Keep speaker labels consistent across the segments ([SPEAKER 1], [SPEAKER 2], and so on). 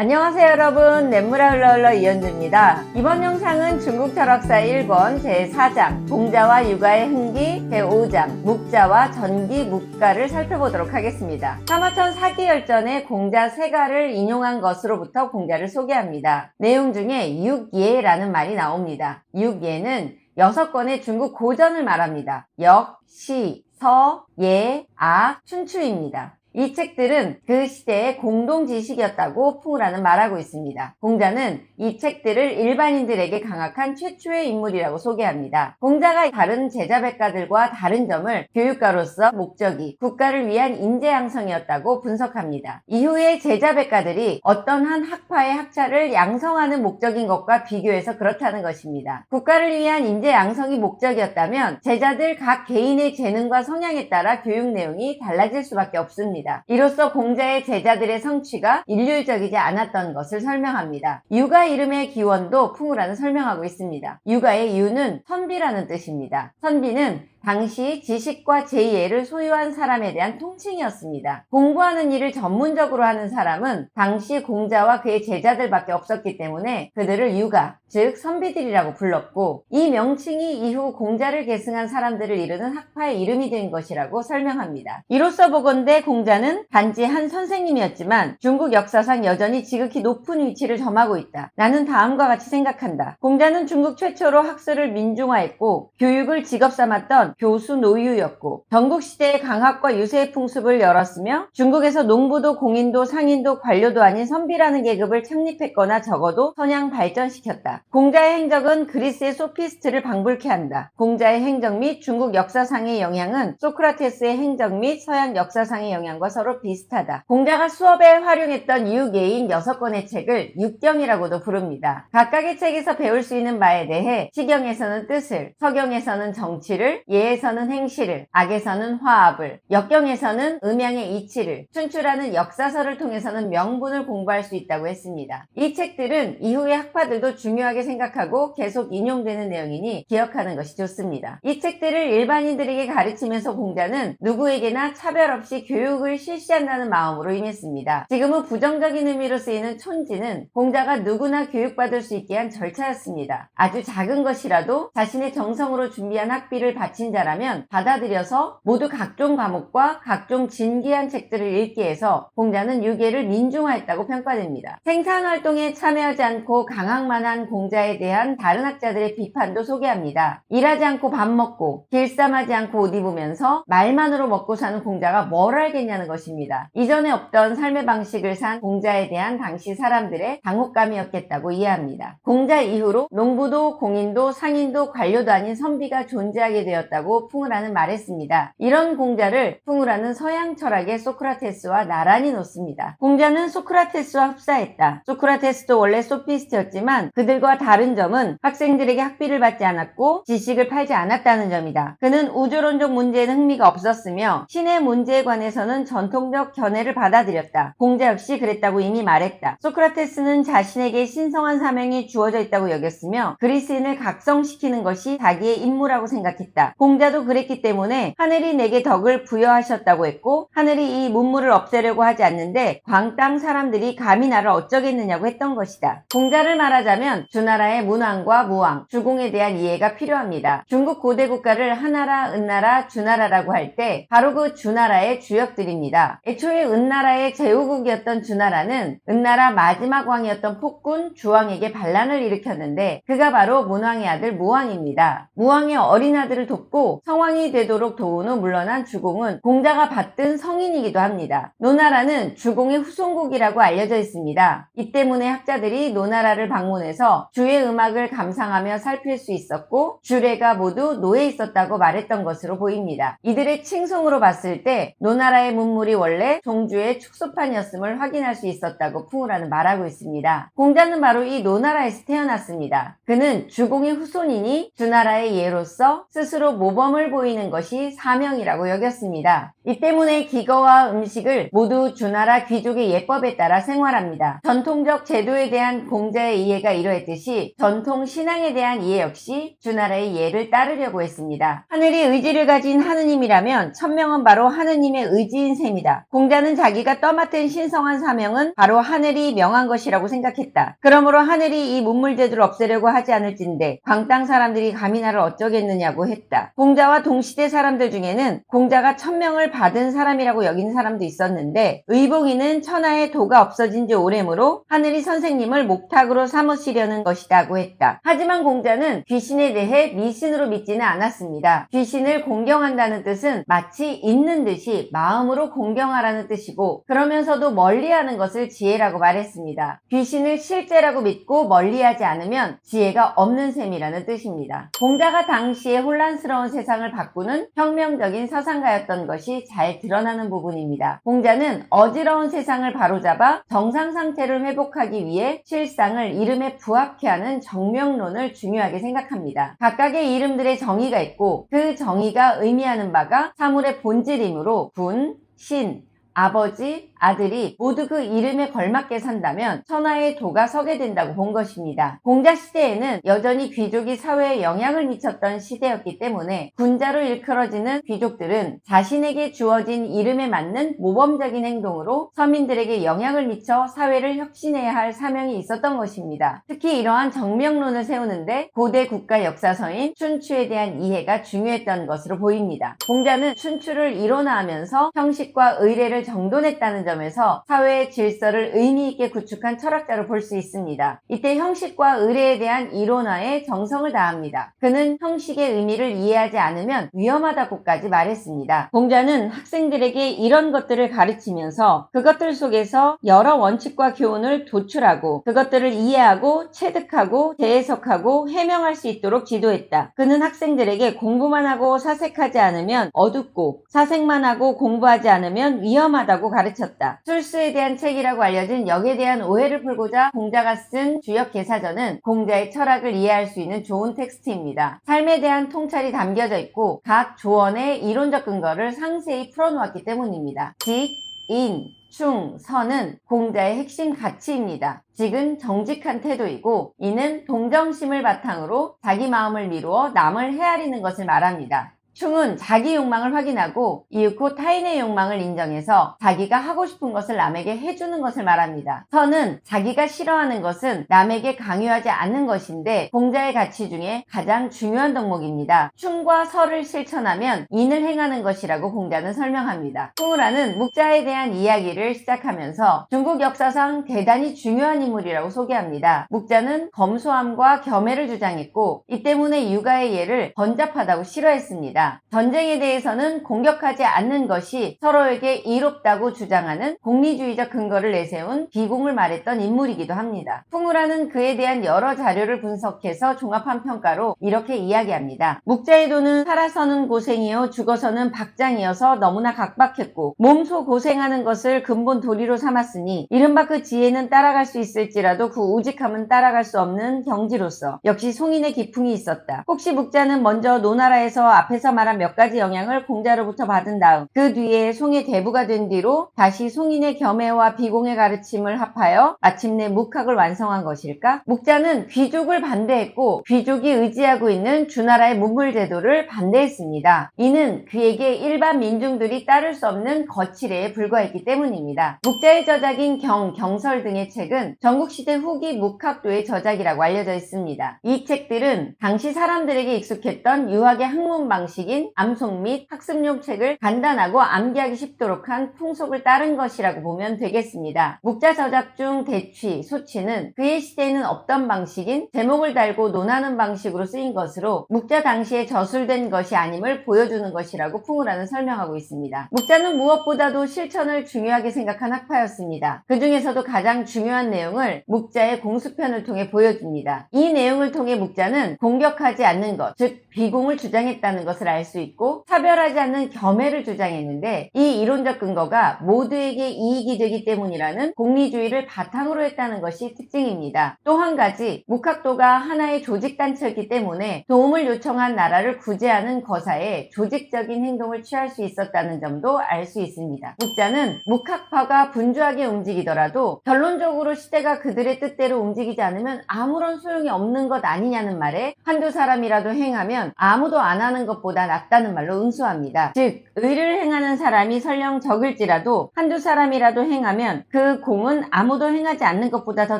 [SPEAKER 1] 안녕하세요 여러분, 냇물아 흘러흘러 이현주입니다. 이번 영상은 중국 철학사 1권 제4장 공자와 육아의 흥기 제5장 묵자와 전기 묵가를 살펴보도록 하겠습니다. 사마천 사기열전의 공자 세가를 인용한 것으로부터 공자를 소개합니다. 내용 중에 육예라는 말이 나옵니다. 육예는 6권의 중국 고전을 말합니다. 역, 시, 서, 예, 악, 춘추입니다. 이 책들은 그 시대의 공동 지식이었다고 풍우라는 말하고 있습니다. 공자는 이 책들을 일반인들에게 강학한 최초의 인물이라고 소개합니다. 공자가 다른 제자백가들과 다른 점을 교육가로서 목적이 국가를 위한 인재 양성이었다고 분석합니다. 이후에 제자백가들이 어떤 한 학파의 학자를 양성하는 목적인 것과 비교해서 그렇다는 것입니다. 국가를 위한 인재 양성이 목적이었다면 제자들 각 개인의 재능과 성향에 따라 교육 내용이 달라질 수밖에 없습니다. 이로써 공자의 제자들의 성취가 일률적이지 않았던 것을 설명합니다. 육아 이름의 기원도 풍우라는 설명하고 있습니다. 육아의 유는 선비라는 뜻입니다. 선비는 당시 지식과 제예를 소유한 사람에 대한 통칭이었습니다. 공부하는 일을 전문적으로 하는 사람은 당시 공자와 그의 제자들밖에 없었기 때문에 그들을 유가, 즉 선비들이라고 불렀고, 이 명칭이 이후 공자를 계승한 사람들을 이루는 학파의 이름이 된 것이라고 설명합니다. 이로써 보건대 공자는 단지 한 선생님이었지만 중국 역사상 여전히 지극히 높은 위치를 점하고 있다. 나는 다음과 같이 생각한다. 공자는 중국 최초로 학술을 민중화했고 교육을 직업 삼았던 교수 노유였고, 전국시대의 강학과 유세의 풍습을 열었으며 중국에서 농부도 공인도 상인도 관료도 아닌 선비라는 계급을 창립했거나 적어도 선양 발전시켰다. 공자의 행적은 그리스의 소피스트를 방불케 한다. 공자의 행적 및 중국 역사상의 영향은 소크라테스의 행적 및 서양 역사상의 영향과 서로 비슷하다. 공자가 수업에 활용했던 육예인 6권의 책을 육경이라고도 부릅니다. 각각의 책에서 배울 수 있는 바에 대해 시경에서는 뜻을, 서경에서는 정치를, 예에서는 행시를, 악에서는 화합을, 역경에서는 음양의 이치를, 춘추라는 역사서를 통해서는 명분을 공부할 수 있다고 했습니다. 이 책들은 이후의 학파들도 중요하게 생각하고 계속 인용되는 내용이니 기억하는 것이 좋습니다. 이 책들을 일반인들에게 가르치면서 공자는 누구에게나 차별 없이 교육을 실시한다는 마음으로 임했습니다. 지금은 부정적인 의미로 쓰이는 촌지는 공자가 누구나 교육받을 수 있게 한 절차였습니다. 아주 작은 것이라도 자신의 정성으로 준비한 학비를 바친 자라면 받아들여서 모두 각종 과목과 각종 진귀한 책들을 읽게 해서 공자는 유계를 민중화했다고 평가됩니다. 생산활동에 참여하지 않고 강학만 한 공자에 대한 다른 학자들의 비판도 소개합니다. 일하지 않고 밥 먹고 길쌈하지 않고 옷 입으면서 말만으로 먹고 사는 공자가 뭘 알겠냐는 것입니다. 이전에 없던 삶의 방식을 산 공자에 대한 당시 사람들의 당혹감이었겠다고 이해합니다. 공자 이후로 농부도 공인도 상인도 관료도 아닌 선비가 존재하게 되었다고 풍우라는 말했습니다. 이런 공자를 풍우라는 서양 철학의 소크라테스와 나란히 놓습니다. 공자는 소크라테스와 흡사했다. 소크라테스도 원래 소피스트였지만 그들과 다른 점은 학생들에게 학비를 받지 않았고 지식을 팔지 않았다는 점이다. 그는 우주론적 문제에는 흥미가 없었으며 신의 문제에 관해서는 전통적 견해를 받아들였다. 공자 역시 그랬다고 이미 말했다. 소크라테스는 자신에게 신성한 사명이 주어져 있다고 여겼으며 그리스인을 각성시키는 것이 자기의 임무라고 생각했다. 공자도 그랬기 때문에 하늘이 내게 덕을 부여하셨다고 했고, 하늘이 이 문물을 없애려고 하지 않는데 광땅 사람들이 감히 나를 어쩌겠느냐고 했던 것이다. 공자를 말하자면 주나라의 문왕과 무왕, 주공에 대한 이해가 필요합니다. 중국 고대 국가를 하나라, 은나라, 주나라라고 할 때 바로 그 주나라의 주역들입니다. 애초에 은나라의 제후국이었던 주나라는 은나라 마지막 왕이었던 폭군 주왕에게 반란을 일으켰는데 그가 바로 문왕의 아들 무왕입니다. 무왕의 어린 아들을 돕고 성왕이 되도록 도운 후 물러난 주공은 공자가 받든 성인이기도 합니다. 노나라는 주공의 후손국이라고 알려져 있습니다. 이 때문에 학자들이 노나라를 방문해서 주의 음악을 감상하며 살필 수 있었고 주례가 모두 노에 있었다고 말했던 것으로 보입니다. 이들의 칭송으로 봤을 때 노나라의 문물이 원래 종주의 축소판이었음을 확인할 수 있었다고 풍우라는 말하고 있습니다. 공자는 바로 이 노나라에서 태어났습니다. 그는 주공의 후손이니 주나라의 예로서 스스로 모범을 보이는 것이 사명이라고 여겼습니다. 이 때문에 기거와 음식을 모두 주나라 귀족의 예법에 따라 생활합니다. 전통적 제도에 대한 공자의 이해가 이러했듯이 전통 신앙에 대한 이해 역시 주나라의 예를 따르려고 했습니다. 하늘이 의지를 가진 하느님이라면 천명은 바로 하느님의 의지인 셈이다. 공자는 자기가 떠맡은 신성한 사명은 바로 하늘이 명한 것이라고 생각했다. 그러므로 하늘이 이 문물제도를 없애려고 하지 않을진데 광땅 사람들이 감히 나를 어쩌겠느냐고 했다. 공자와 동시대 사람들 중에는 공자가 천명을 받은 사람이라고 여긴 사람도 있었는데 의봉이는 천하의 도가 없어진 지 오래므로 하늘이 선생님을 목탁으로 삼으시려는 것이라고 했다. 하지만 공자는 귀신에 대해 미신으로 믿지는 않았습니다. 귀신을 공경한다는 뜻은 마치 있는 듯이 마음으로 공경하라는 뜻이고 그러면서도 멀리하는 것을 지혜라고 말했습니다. 귀신을 실제라고 믿고 멀리하지 않으면 지혜가 없는 셈이라는 뜻입니다. 공자가 당시에 혼란스러운 세상을 바꾸는 혁명적인 서상가였던 것이 잘 드러나는 부분입니다. 공자는 어지러운 세상을 바로잡아 정상 상태를 회복하기 위해 실상을 이름에 부합케 하는 정명론을 중요하게 생각합니다. 각각의 이름들의 정의가 있고 그 정의가 의미하는 바가 사물의 본질이므로 군, 신, 아버지, 아들이 모두 그 이름에 걸맞게 산다면 천하의 도가 서게 된다고 본 것입니다. 공자 시대에는 여전히 귀족이 사회에 영향을 미쳤던 시대였기 때문에 군자로 일컬어지는 귀족들은 자신에게 주어진 이름에 맞는 모범적인 행동으로 서민들에게 영향을 미쳐 사회를 혁신해야 할 사명이 있었던 것입니다. 특히 이러한 정명론을 세우는데 고대 국가 역사서인 춘추에 대한 이해가 중요했던 것으로 보입니다. 공자는 춘추를 일원화하면서 형식과 의례를 정돈했다는 점에서 사회의 질서를 의미있게 구축한 철학자로 볼 수 있습니다. 이때 형식과 의례에 대한 이론화에 정성을 다합니다. 그는 형식의 의미를 이해하지 않으면 위험하다고까지 말했습니다. 공자는 학생들에게 이런 것들을 가르치면서 그것들 속에서 여러 원칙과 교훈을 도출하고 그것들을 이해하고 체득하고 재해석하고 해명할 수 있도록 지도했다. 그는 학생들에게 공부만 하고 사색하지 않으면 어둡고 사색만 하고 공부하지 않으면 위험하다고 가르쳤다. 술수에 대한 책이라고 알려진 역에 대한 오해를 풀고자 공자가 쓴 주역 개사전은 공자의 철학을 이해할 수 있는 좋은 텍스트입니다. 삶에 대한 통찰이 담겨져 있고 각 조언의 이론적 근거를 상세히 풀어놓았기 때문입니다. 직, 인, 충, 선은 공자의 핵심 가치입니다. 직은 정직한 태도이고 인은 동정심을 바탕으로 자기 마음을 미루어 남을 헤아리는 것을 말합니다. 충은 자기 욕망을 확인하고 이윽고 타인의 욕망을 인정해서 자기가 하고 싶은 것을 남에게 해주는 것을 말합니다. 선은 자기가 싫어하는 것은 남에게 강요하지 않는 것인데 공자의 가치 중에 가장 중요한 덕목입니다. 충과 설을 실천하면 인을 행하는 것이라고 공자는 설명합니다. 풍우라는 묵자에 대한 이야기를 시작하면서 중국 역사상 대단히 중요한 인물이라고 소개합니다. 묵자는 검소함과 겸해를 주장했고 이 때문에 육아의 예를 번잡하다고 싫어했습니다. 전쟁에 대해서는 공격하지 않는 것이 서로에게 이롭다고 주장하는 공리주의적 근거를 내세운 비공을 말했던 인물이기도 합니다. 풍우라는 그에 대한 여러 자료를 분석해서 종합한 평가로 이렇게 이야기합니다. 묵자의 도는 살아서는 고생이요 죽어서는 박장이어서 너무나 각박했고 몸소 고생하는 것을 근본 도리로 삼았으니 이른바 그 지혜는 따라갈 수 있을지라도 그 우직함은 따라갈 수 없는 경지로서 역시 송인의 기풍이 있었다. 혹시 묵자는 먼저 노나라에서 앞에서 말한 몇 가지 영향을 공자로부터 받은 다음 그 뒤에 송의 대부가 된 뒤로 다시 송인의 겸해와 비공의 가르침을 합하여 마침내 묵학을 완성한 것일까? 묵자는 귀족을 반대했고 귀족이 의지하고 있는 주나라의 문물제도를 반대했습니다. 이는 그에게 일반 민중들이 따를 수 없는 거칠애에 불과했기 때문입니다. 묵자의 저작인 경설 등의 책은 전국시대 후기 묵학도의 저작이라고 알려져 있습니다. 이 책들은 당시 사람들에게 익숙했던 유학의 학문 방식인 암송 및 학습용 책을 간단하고 암기하기 쉽도록 한 풍속을 따른 것이라고 보면 되겠습니다. 묵자 저작 중 대취, 소취는 그의 시대에는 없던 방식인 제목을 달고 논하는 방식으로 쓰인 것으로 묵자 당시에 저술된 것이 아님을 보여주는 것이라고 풍우라는 설명하고 있습니다. 묵자는 무엇보다도 실천을 중요하게 생각한 학파였습니다. 그 중에서도 가장 중요한 내용을 묵자의 공수편을 통해 보여줍니다. 이 내용을 통해 묵자는 공격하지 않는 것, 즉 비공을 주장했다는 것을 알 수 있고 차별하지 않는 겸해를 주장했는데, 이 이론적 근거가 모두에게 이익이 되기 때문이라는 공리주의를 바탕으로 했다는 것이 특징입니다. 또 한 가지, 묵학도가 하나의 조직단체였기 때문에 도움을 요청한 나라를 구제하는 거사에 조직적인 행동을 취할 수 있었다는 점도 알 수 있습니다. 묵자는 묵학파가 분주하게 움직이더라도 결론적으로 시대가 그들의 뜻대로 움직이지 않으면 아무런 소용이 없는 것 아니냐는 말에 한두 사람이라도 행하면 아무도 안 하는 것보다 낫다는 말로 응수합니다. 즉, 의를 행하는 사람이 설령 적을지라도 한두 사람이라도 행하면 그 공은 아무도 행하지 않는 것보다 더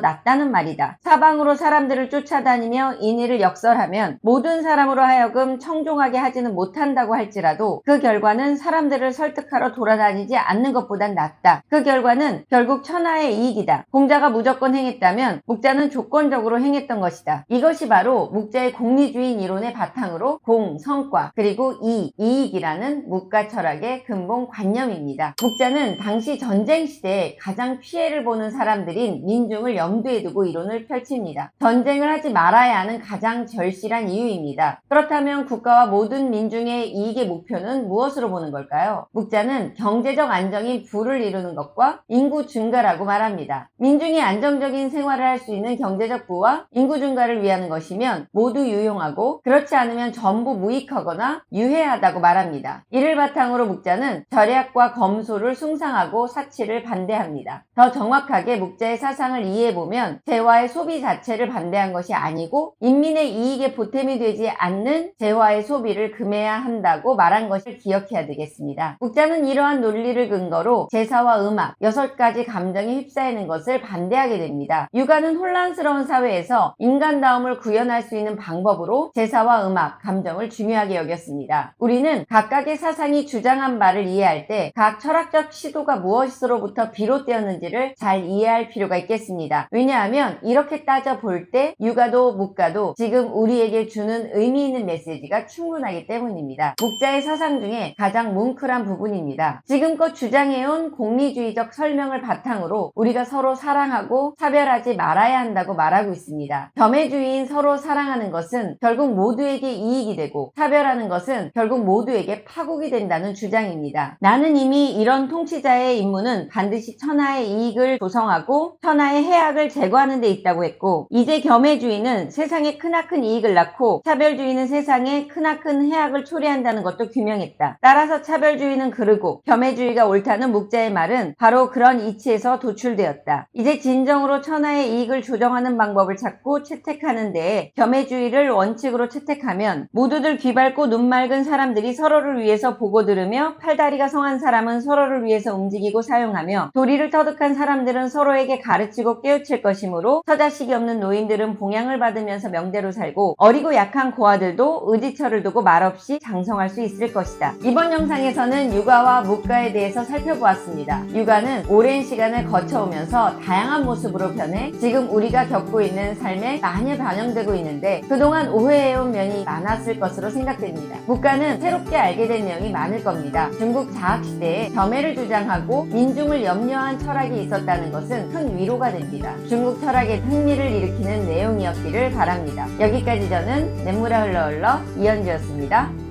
[SPEAKER 1] 낫다는 말이다. 사방으로 사람들을 쫓아다니며 인의를 역설하면 모든 사람으로 하여금 청종하게 하지는 못한다고 할지라도 그 결과는 사람들을 설득하러 돌아다니지 않는 것보단 낫다. 그 결과는 결국 천하의 이익이다. 공자가 무조건 행했다면 묵자는 조건적으로 행했던 것이다. 이것이 바로 묵자의 공리주의 이론의 바탕으로 공, 성과, 그리고 이익이라는 묵가 철학의 근본 관념입니다. 묵자는 당시 전쟁 시대에 가장 피해를 보는 사람들인 민중을 염두에 두고 이론을 펼칩니다. 전쟁을 하지 말아야 하는 가장 절실한 이유입니다. 그렇다면 국가와 모든 민중의 이익의 목표는 무엇으로 보는 걸까요? 묵자는 경제적 안정이 부를 이루는 것과 인구 증가라고 말합니다. 민중이 안정적인 생활을 할 수 있는 경제적 부와 인구 증가를 위하는 것이면 모두 유용하고, 그렇지 않으면 전부 무익하거나 유해하다고 말합니다. 이를 바탕으로 묵자는 절약과 검소를 숭상하고 사치를 반대합니다. 더 정확하게 묵자의 사상을 이해해보면 재화의 소비 자체를 반대한 것이 아니고 인민의 이익에 보탬이 되지 않는 재화의 소비를 금해야 한다고 말한 것을 기억해야 되겠습니다. 묵자는 이러한 논리를 근거로 제사와 음악, 6가지 감정에 휩싸이는 것을 반대하게 됩니다. 육아는 혼란스러운 사회에서 인간다움을 구현할 수 있는 방법으로 제사와 음악, 감정을 중요하게 여겼습니다. 우리는 각각의 사상이 주장한 바를 이해할 때 각 철학적 시도가 무엇으로부터 비롯되었는지를 잘 이해할 필요가 있겠습니다. 왜냐하면 이렇게 따져볼 때 육아도 묵가도 지금 우리에게 주는 의미 있는 메시지가 충분하기 때문입니다. 묵자의 사상 중에 가장 뭉클한 부분입니다. 지금껏 주장해온 공리주의적 설명을 바탕으로 우리가 서로 사랑하고 차별하지 말아야 한다고 말하고 있습니다. 겸해주의인 서로 사랑하는 것은 결국 모두에게 이익이 되고, 차별하는 것은 결국 모두에게 파국이 된다는 주장입니다. 나는 이미 이런 통치자의 임무는 반드시 천하의 이익을 조성하고 천하의 해악을 제거하는 데 있다고 했고, 이제 겸해주의는 세상에 크나큰 이익을 낳고 차별주의는 세상에 크나큰 해악을 초래한다는 것도 규명했다. 따라서 차별주의는 그르고 겸해주의가 옳다는 묵자의 말은 바로 그런 이치에서 도출되었다. 이제 진정으로 천하의 이익을 조정하는 방법을 찾고 채택하는 데에 겸해주의를 원칙으로 채택하면 모두들 귀 밝고 눈 맑은 사람들이 서로를 위해서 보고 들으며, 팔다리가 성한 사람은 서로를 위해서 움직이고 사용하며, 도리를 터득한 사람들은 서로에게 가르치고 깨우칠 것이므로 처자식이 없는 노인들은 봉양을 받으면서 명대로 살고, 어리고 약한 고아들도 의지처를 두고 말없이 장성할 수 있을 것이다. 이번 영상에서는 육아와 묵가에 대해서 살펴보았습니다. 육아는 오랜 시간을 거쳐오면서 다양한 모습으로 변해 지금 우리가 겪고 있는 삶에 많이 반영되고 있는데, 그동안 오해해온 면이 많았을 것으로 생각됩니다. 묵가는 새롭게 알게 된 내용이 많을 겁니다. 중국 자학시대에 겸해를 주장하고 민중을 염려한 철학이 있었다는 것은 큰 위로가 됩니다. 중국 철학에 흥미를 일으키는 내용이었기를 바랍니다. 여기까지 저는 냇물아 흘러 이현주였습니다.